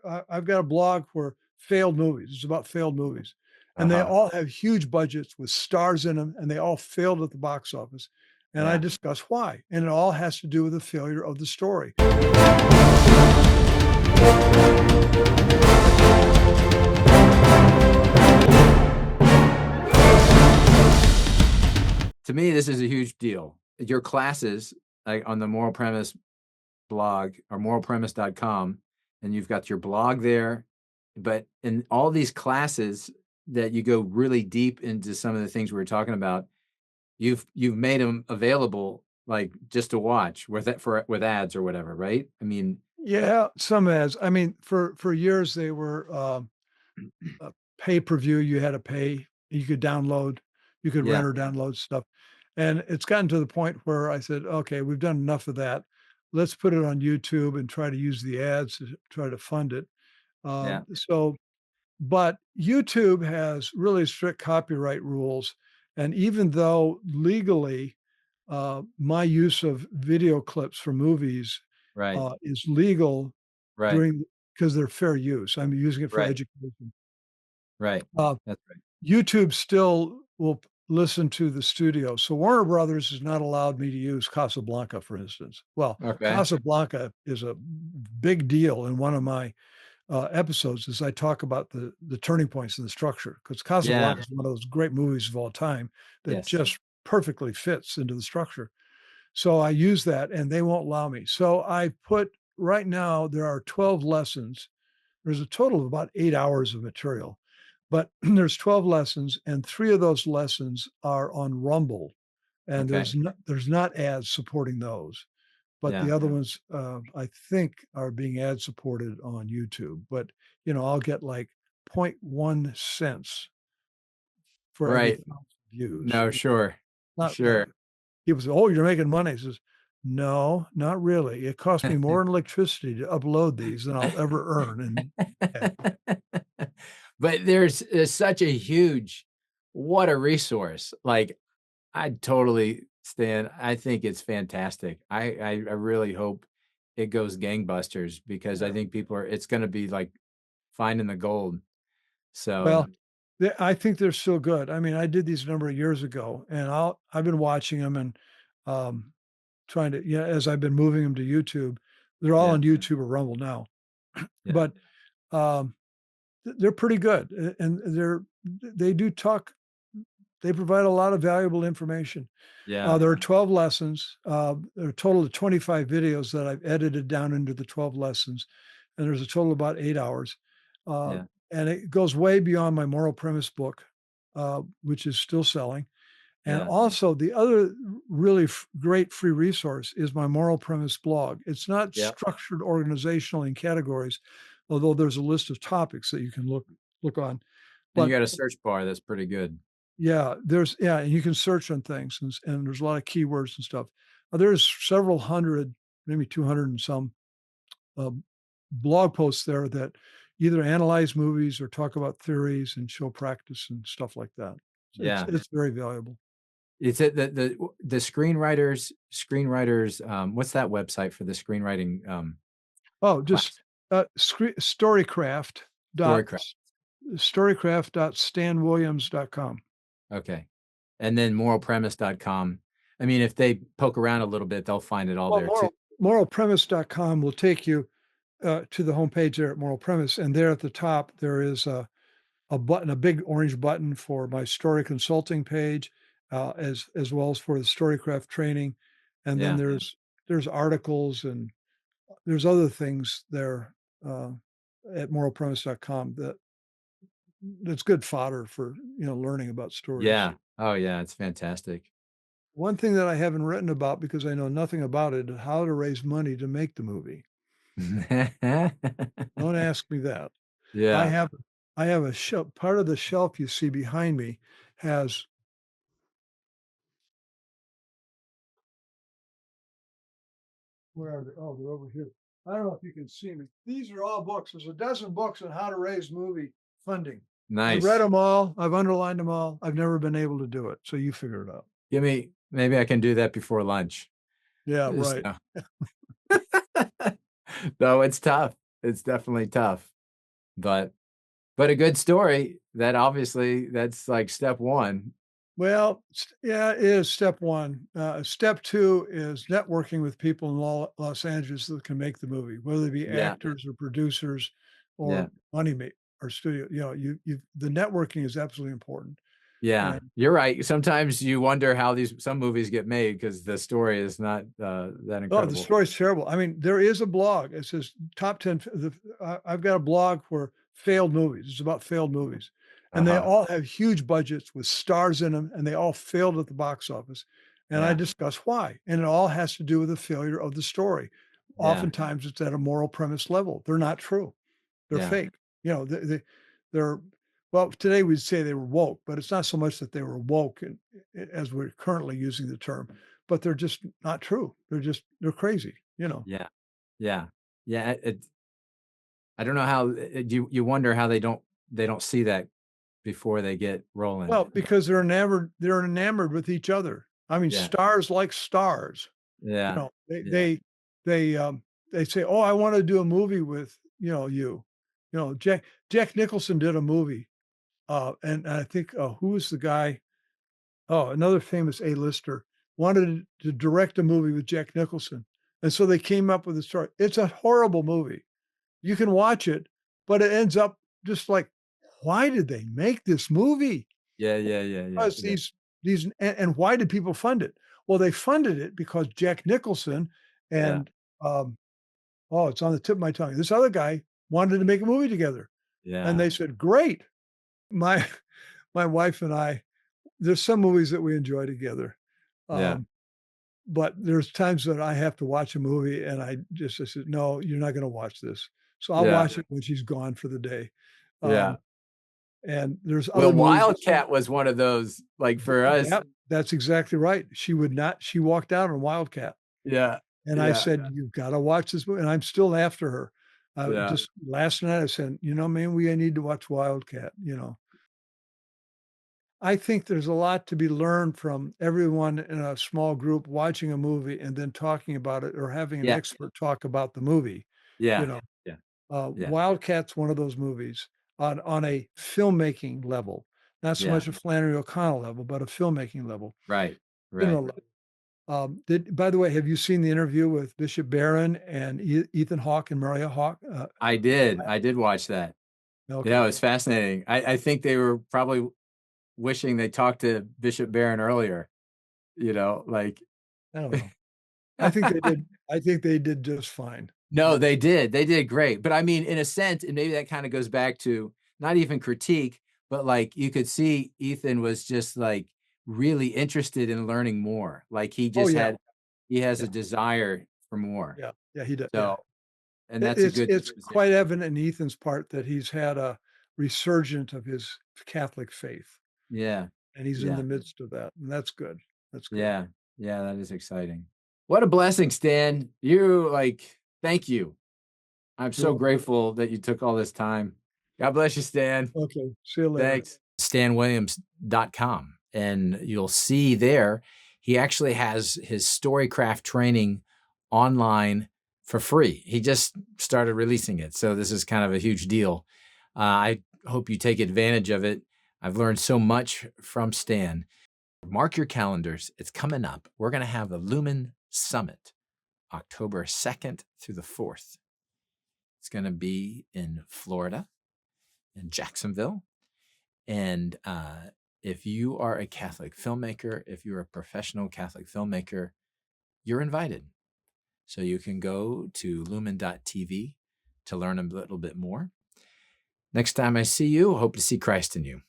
I've got a blog for failed movies. It's about failed movies, and they Uh-huh. all have huge budgets with stars in them, and they all failed at the box office. And I Yeah. discuss why, and it all has to do with the failure of the story. To me, this is a huge deal. Your classes, like on the Moral Premise blog or moralpremise.com, and you've got your blog there, but in all these classes that you go really deep into some of the things we were talking about, you've made them available like just to watch with ads or whatever, right? I mean, Yeah, some ads. I mean, for years they were pay-per-view. You had to pay. You could download, you could yeah, rent or download stuff. And it's gotten to the point where I said, okay, we've done enough of that. Let's put it on YouTube and try to use the ads to try to fund it. yeah, But YouTube has really strict copyright rules. And even though legally, my use of video clips for movies right, is legal right, during because they're fair use. I'm using it for right, education. right. Uh, That's right. YouTube still will listen to the studio. So Warner Brothers has not allowed me to use Casablanca, for instance. Well, Okay. Casablanca is a big deal in one of my episodes as I talk about the turning points in the structure, because Yeah. Casablanca is one of those great movies of all time that Yes. just perfectly fits into the structure. So I use that and they won't allow me. So I put right now there are 12 lessons. There's a total of about 8 hours of material, but there's 12 lessons, and three of those lessons are on Rumble, and Okay. there's not ads supporting those. But the Yeah. other ones, I think, are being ad supported on YouTube. But I'll get like point 0.1 cents for every Right. 1,000 views. No, sure. Not Sure. people say, "Oh, you're making money." He says, "No, not really. It costs me more in electricity to upload these than I'll ever earn." And But there's such a huge, what a resource. Like I totally stand. I think it's fantastic. I really hope it goes gangbusters because I yeah. think it's going to be like finding the gold. So Well, I think they're still good. I mean, I did these a number of years ago, and I've been watching them and um, trying to, as I've been moving them to YouTube, they're all yeah, on YouTube or Rumble now. yeah, But um, they're pretty good, and they do talk. They provide a lot of valuable information. yeah, There are 12 lessons. There are a total of 25 videos that I've edited down into the 12 lessons, and there's a total of about 8 hours. Uh, yeah, and it goes way beyond my moral premise book, which is still selling. And yeah, also, the other really great free resource is my moral premise blog. It's not yeah. structured organizationally in categories, although there's a list of topics that you can look on. And you But got a search bar that's pretty good. and you can search on things, and there's a lot of keywords and stuff. There's several hundred, maybe 200 and some uh, blog posts there that either analyze movies or talk about theories and show practice and stuff like that. It's Yeah. it's very valuable. It's it the screenwriters, what's that website for the screenwriting Oh, just class? storycraft dot Storycraft. storycraft.stanwilliams.com. Okay. And then moralpremise.com. I mean, if they poke around a little bit, they'll find it all Well, there too. moralpremise.com will take you to the homepage there at Moral Premise, and there at the top there is a button, a big orange button for my story consulting page, as well as for the Storycraft training, and then Yeah. there's articles and there's other things there uh, at moralpremise.com that's good fodder for learning about stories. Yeah. Oh yeah, it's fantastic. One thing that I haven't written about because I know nothing about it is how to raise money to make the movie. Don't ask me that. I Yeah. have I have a shelf. Part of the shelf you see behind me has where are they? Oh, they're over here. I don't know if you can see me. These are all books. There's a dozen books on how to raise movie funding. I've read Nice. them all. I've underlined them all. I've never been able to do it. So you figure it out. Maybe I can do that before lunch. Yeah, right. So, no, it's tough. It's definitely tough, but a good story that obviously that's like step one. Well, yeah, it is step one. Step two is networking with people in Los Angeles that can make the movie, whether they be Yeah, actors or producers yeah, or money make or studio. You the networking is absolutely important. yeah. And You're right. Sometimes you wonder how some movies get made because the story is not that oh, the incredible. story's terrible. I mean, there is a blog. It says top 10. I've got a blog for failed movies. It's about failed movies. And they Uh-huh. all have huge budgets with stars in them, and they all failed at the box office. And I Yeah, discuss why. And it all has to do with the failure of the story. yeah, Oftentimes, it's at a moral premise level. They're not true. They're yeah, fake. They're well, today we'd say they were woke, but it's not so much that they were woke as we're currently using the term, but they're just not true. They're crazy. yeah, yeah, yeah. I don't know how you wonder how they don't see that before they get rolling. Well, because they're enamored with each other. I mean, Yeah, stars like stars. You yeah, know, they yeah, they they they say, "Oh, I want to do a movie with, you." Jack Nicholson did a movie. And I think who was the guy? Oh, another famous A-lister wanted to direct a movie with Jack Nicholson. And so they came up with a story. It's a horrible movie. You can watch it, but it ends up just like, why did they make this movie? yeah, yeah, yeah, yeah, Because yeah, and why did people fund it? Well, they funded it because Jack Nicholson yeah, and oh, it's on the tip of my tongue. This other guy wanted to make a movie together. And yeah, they said, great. My my wife and I, there's some movies that we enjoy together. yeah, Um, but there's times that I have to watch a movie and I said, no, you're not going to watch this. So I'll yeah, watch it when she's gone for the day. yeah. Um, and there's Well, other movies that Wildcat was one of those, like for us. yeah, that's exactly right. She would not, she walked out on Wildcat. Yeah, And I yeah, said, you've got to watch this movie. And I'm still after her. yeah, Just last night I said, man, we need to watch Wildcat. I think there's a lot to be learned from everyone in a small group watching a movie and then talking about it or having an yeah, expert talk about the movie. You yeah, know, yeah, yeah, Wildcat's one of those movies on a filmmaking level, not so yeah. much a Flannery O'Connell level, but a filmmaking level. Right, right. Cinema level. By the way, have you seen the interview with Bishop Barron and Ethan Hawke and Maria Hawke? I did watch that. Yeah, it Okay, was fascinating. I think they were probably wishing they talked to Bishop Barron earlier, like I don't know. I think they did. I think they did just fine. no, But they did great. But I mean, in a sense, and maybe that kind of goes back to not even critique, but like you could see Ethan was just like really interested in learning more. Like oh yeah, he has yeah, a desire for more. yeah, he did. Yeah, So, and that's a good it's disposition. quite evident in Ethan's part that he's had a resurgent of his Catholic faith, Yeah. and he's in Yeah. the midst of that, and that's good. That's good. Yeah. Yeah. That is exciting. What a blessing, Stan. Thank you. I'm You're so welcome. grateful that you took all this time. God bless you, Stan. Okay, see you later. Thanks. StanWilliams.com. And you'll see there, he actually has his storycraft training online for free. He just started releasing it. So this is kind of a huge deal. I hope you take advantage of it. I've learned so much from Stan. Mark your calendars. It's coming up. We're going to have the Lumen Summit, October 2nd through the 4th. It's going to be in Florida, in Jacksonville. And if you are a Catholic filmmaker, if you're a professional Catholic filmmaker, you're invited. So you can go to lumen.tv to learn a little bit more. Next time I see you, hope to see Christ in you.